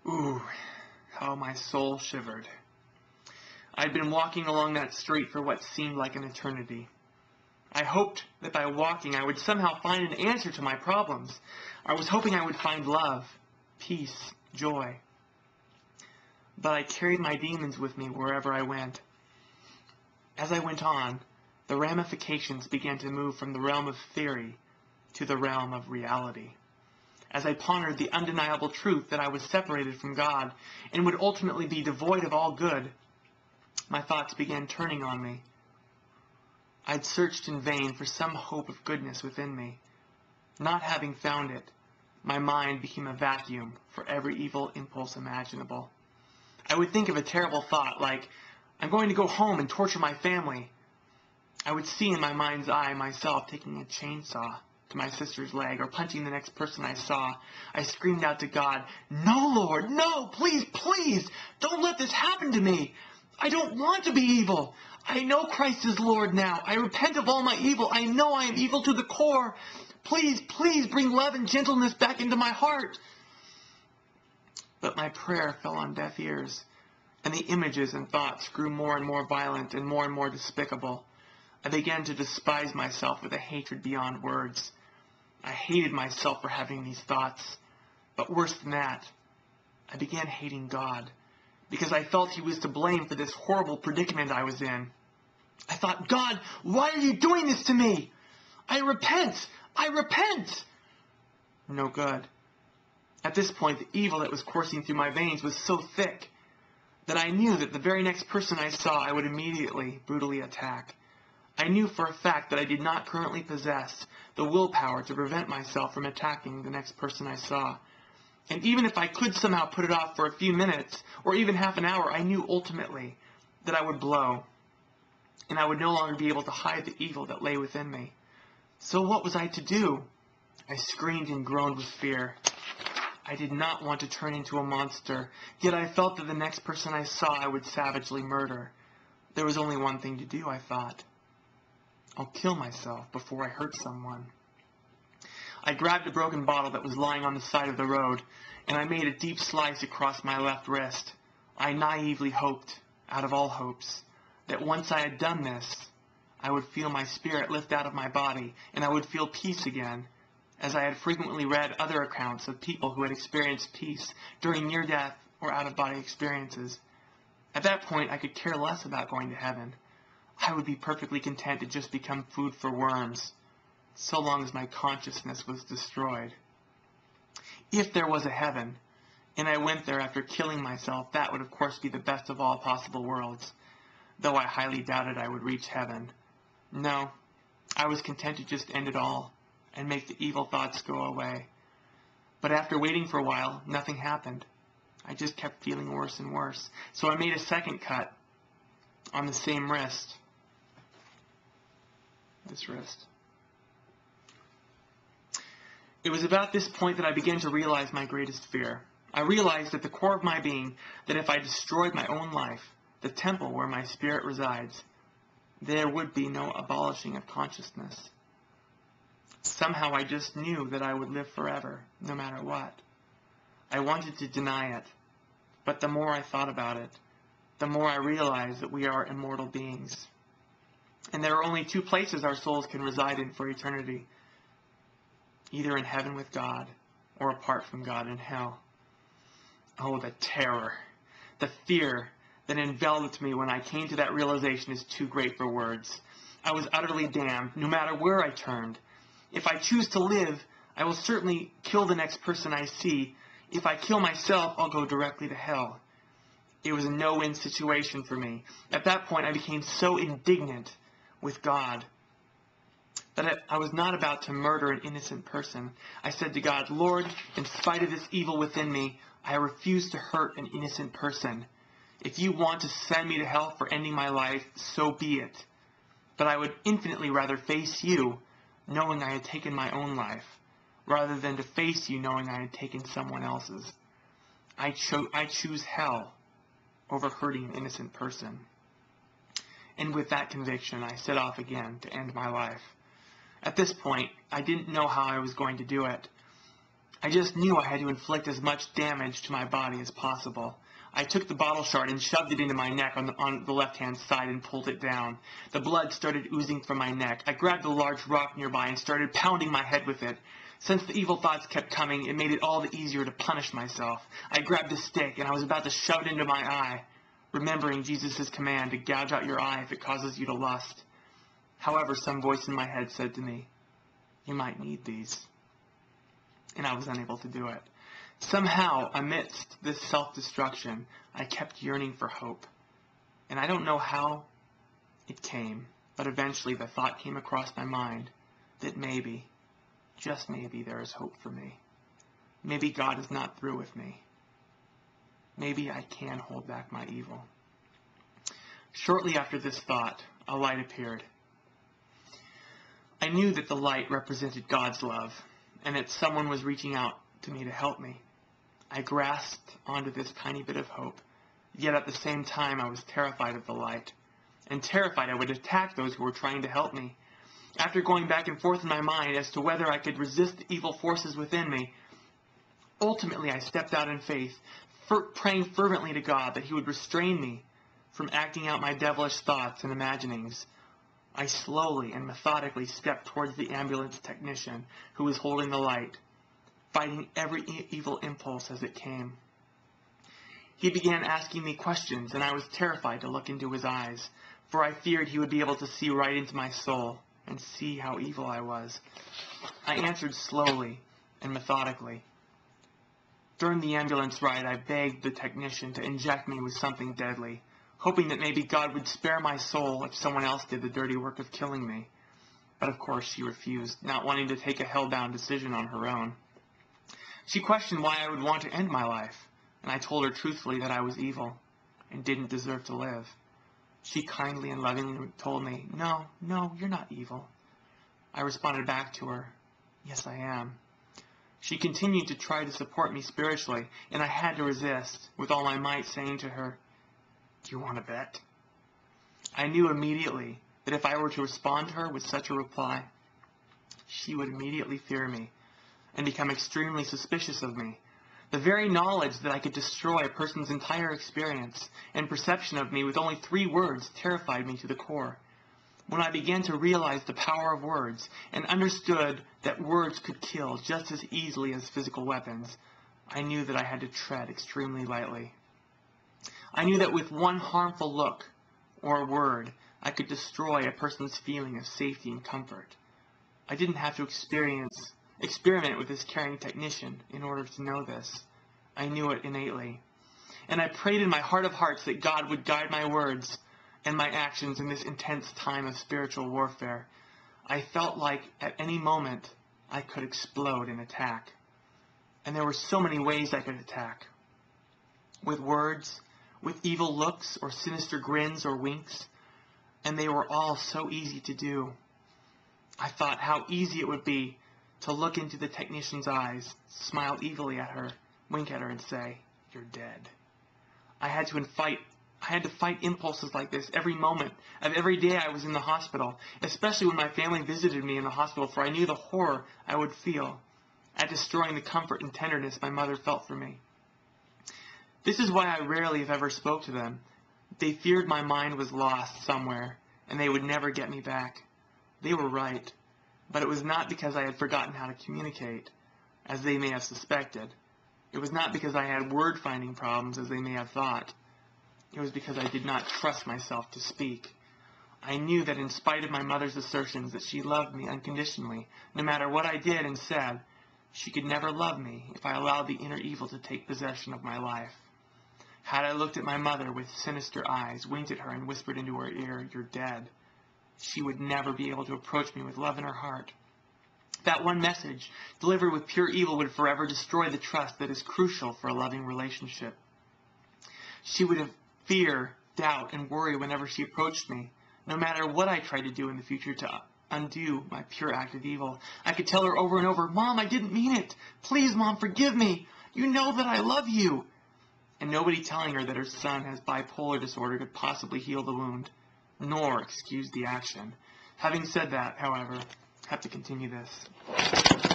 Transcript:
Ooh, how my soul shivered. I'd been walking along that street for what seemed like an eternity. I hoped that by walking I would somehow find an answer to my problems. I was hoping I would find love, peace, joy. But I carried my demons with me wherever I went. As I went on, the ramifications began to move from the realm of theory to the realm of reality. As I pondered the undeniable truth that I was separated from God and would ultimately be devoid of all good, my thoughts began turning on me. I'd searched in vain for some hope of goodness within me. Not having found it, my mind became a vacuum for every evil impulse imaginable. I would think of a terrible thought like, I'm going to go home and torture my family. I would see in my mind's eye myself taking a chainsaw to my sister's leg or punching the next person I saw. I screamed out to God, "No, Lord, no, please, please, don't let this happen to me. I don't want to be evil. I know Christ is Lord now. I repent of all my evil. I know I am evil to the core. Please, please bring love and gentleness back into my heart." But my prayer fell on deaf ears, and the images and thoughts grew more and more violent and more despicable. I began to despise myself with a hatred beyond words. I hated myself for having these thoughts. But worse than that, I began hating God, because I felt he was to blame for this horrible predicament I was in. I thought, God, why are you doing this to me? I repent! I repent! No good. At this point, the evil that was coursing through my veins was so thick that I knew that the very next person I saw I would immediately brutally attack. I knew for a fact that I did not currently possess the willpower to prevent myself from attacking the next person I saw. And even if I could somehow put it off for a few minutes, or even half an hour, I knew ultimately that I would blow, and I would no longer be able to hide the evil that lay within me. So what was I to do? I screamed and groaned with fear. I did not want to turn into a monster, yet I felt that the next person I saw I would savagely murder. There was only one thing to do, I thought. I'll kill myself before I hurt someone. I grabbed a broken bottle that was lying on the side of the road, and I made a deep slice across my left wrist. I naively hoped, out of all hopes, that once I had done this, I would feel my spirit lift out of my body, and I would feel peace again, as I had frequently read other accounts of people who had experienced peace during near-death or out-of-body experiences. At that point, I could care less about going to heaven. I would be perfectly content to just become food for worms, so long as my consciousness was destroyed. If there was a heaven, and I went there after killing myself, that would of course be the best of all possible worlds, though I highly doubted I would reach heaven. No, I was content to just end it all, and make the evil thoughts go away. But after waiting for a while, nothing happened. I just kept feeling worse and worse, so I made a second cut on the same wrist. This wrist. It was about this point that I began to realize my greatest fear. I realized at the core of my being that if I destroyed my own life, the temple where my spirit resides, there would be no abolishing of consciousness. Somehow I just knew that I would live forever, no matter what. I wanted to deny it, but the more I thought about it, the more I realized that we are immortal beings. And there are only two places our souls can reside in for eternity, either in heaven with God, or apart from God in hell. Oh, the terror, the fear that enveloped me when I came to that realization is too great for words. I was utterly damned, no matter where I turned. If I choose to live, I will certainly kill the next person I see. If I kill myself, I'll go directly to hell. It was a no-win situation for me. At that point, I became so indignant with God that I was not about to murder an innocent person. I said to God, Lord, in spite of this evil within me, I refuse to hurt an innocent person. If you want to send me to hell for ending my life, so be it. But I would infinitely rather face you, knowing I had taken my own life, rather than to face you knowing I had taken someone else's. I choose hell over hurting an innocent person. And with that conviction, I set off again to end my life. At this point, I didn't know how I was going to do it. I just knew I had to inflict as much damage to my body as possible. I took the bottle shard and shoved it into my neck on the left-hand side and pulled it down. The blood started oozing from my neck. I grabbed a large rock nearby and started pounding my head with it. Since the evil thoughts kept coming, it made it all the easier to punish myself. I grabbed a stick and I was about to shove it into my eye, remembering Jesus' command to gouge out your eye if it causes you to lust. However, some voice in my head said to me, "You might need these." And I was unable to do it. Somehow, amidst this self-destruction, I kept yearning for hope. And I don't know how it came, but eventually the thought came across my mind that maybe, just maybe, there is hope for me. Maybe God is not through with me. Maybe I can hold back my evil. Shortly after this thought, a light appeared. I knew that the light represented God's love, and that someone was reaching out to me to help me. I grasped onto this tiny bit of hope, yet at the same time I was terrified of the light, and terrified I would attack those who were trying to help me. After going back and forth in my mind as to whether I could resist the evil forces within me, ultimately I stepped out in faith, praying fervently to God that He would restrain me from acting out my devilish thoughts and imaginings. I slowly and methodically stepped towards the ambulance technician who was holding the light, fighting every evil impulse as it came. He began asking me questions, and I was terrified to look into his eyes, for I feared he would be able to see right into my soul and see how evil I was. I answered slowly and methodically. During the ambulance ride, I begged the technician to inject me with something deadly, hoping that maybe God would spare my soul if someone else did the dirty work of killing me. But of course she refused, not wanting to take a hell-bound decision on her own. She questioned why I would want to end my life, and I told her truthfully that I was evil and didn't deserve to live. She kindly and lovingly told me, No, you're not evil." I responded back to her, "Yes, I am." She continued to try to support me spiritually, and I had to resist with all my might, saying to her, "Do you want to bet?" I knew immediately that if I were to respond to her with such a reply, she would immediately fear me and become extremely suspicious of me. The very knowledge that I could destroy a person's entire experience and perception of me with only 3 words terrified me to the core. When I began to realize the power of words and understood that words could kill just as easily as physical weapons, I knew that I had to tread extremely lightly. I knew that with one harmful look or word, I could destroy a person's feeling of safety and comfort. I didn't have to experiment with this caring technician in order to know this. I knew it innately. And I prayed in my heart of hearts that God would guide my words and my actions in this intense time of spiritual warfare. I felt like at any moment I could explode and attack. And there were so many ways I could attack. With words, with evil looks or sinister grins or winks, and they were all so easy to do. I thought how easy it would be to look into the technician's eyes, smile evilly at her, wink at her, and say, "You're dead." I had to fight impulses like this every moment of every day I was in the hospital, especially when my family visited me in the hospital, for I knew the horror I would feel at destroying the comfort and tenderness my mother felt for me. This is why I rarely, if ever, spoke to them. They feared my mind was lost somewhere, and they would never get me back. They were right, but it was not because I had forgotten how to communicate, as they may have suspected. It was not because I had word-finding problems, as they may have thought. It was because I did not trust myself to speak. I knew that in spite of my mother's assertions that she loved me unconditionally, no matter what I did and said, she could never love me if I allowed the inner evil to take possession of my life. Had I looked at my mother with sinister eyes, winked at her, and whispered into her ear, "You're dead," she would never be able to approach me with love in her heart. That one message, delivered with pure evil, would forever destroy the trust that is crucial for a loving relationship. She would have fear, doubt, and worry whenever she approached me, no matter what I tried to do in the future to undo my pure act of evil. I could tell her over and over, "Mom, I didn't mean it. Please, Mom, forgive me. You know that I love you." And nobody telling her that her son has bipolar disorder could possibly heal the wound, nor excuse the action. Having said that, however, I have to continue this.